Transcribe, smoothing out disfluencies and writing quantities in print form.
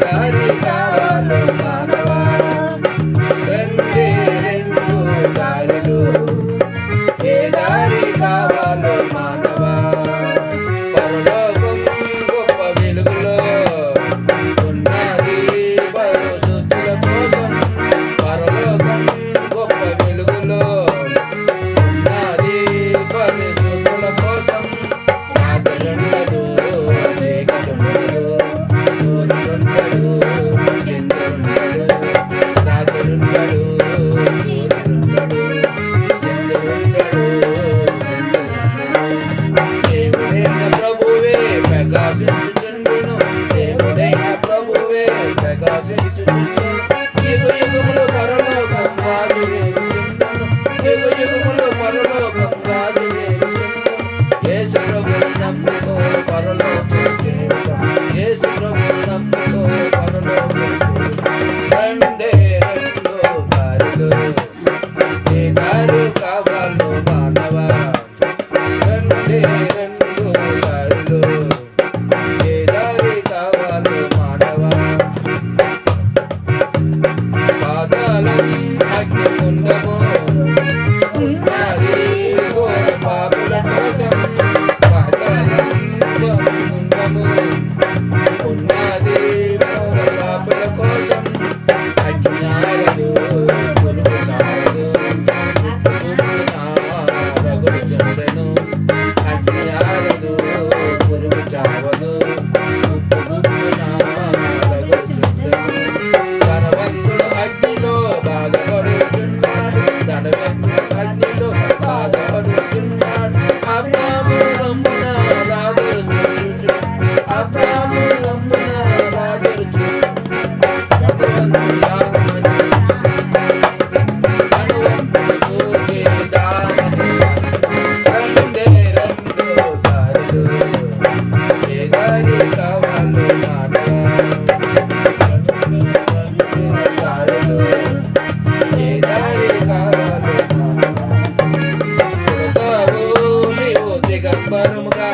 దారి కావాలో మానవా రెండే రెండు దారులు ఏ దారి కావాలో మానవా పరలోకం గొప్ప వెలుగులో ఉన్నది పరిశుద్ధుల కోసం పరలోకం గొప్ప వెలుగులో ఉన్నది పరిశుద్ధుల కోసం రాత్రుండదు చీకటుండదు సూర్యుడుండడు చంద్రుడుండడు రాత్రుండడు సూర్యుడుండడు చంద్రుడుండడు దేవుడైన ప్రభువే ప్రకాశించుచుండును దేవుడైన ప్రభువే ప్రకాశించుచుండును యుగ యుగములు పరలోకం వారి వేగుచుండును యుగ యుగములు పరలోకం వారి వేగుచుండును యేసు ప్రభువు నమ్ముకో పరలోకం చేరుతాం యేసు ప్రభువు నమ్ముకో పరలోకం చేరుతాం రెండే రెండు దారులు ఏ దారి కావాలో మానవా రెండే రెండు దారులు ఏ దారి కావాలో మానవా పాతాళం అగ్నిగుండము ఉన్నది ఘోర పాపుల కోసం పాతాళం అగ్నిగుండము ఉన్నది ఘోర పాపుల కోసం అజ్ఞానులు పురుగు సాగదు రగులు చెందెను అజ్ఞానులు పురుగు చావదు ఉప్పు గుప్పున రగులు చెందెను ధనవంతుడు అగ్నిలో బాధపడుచున్నాడు ధనవంతుడు అగ్నిలో బాధపడుచున్నాడు అబ్రాము రమ్మున లాజరు చూచుచు అబ్రాము రమ్మున లాజరు చూచుచు ధనవంతుడు చూచేదామని రెండే రెండు దారులు ఏ దారి కావాలో మానవా దారులు ఏ దారి కావాలో పుడతావు నీవు దిగంబరముగా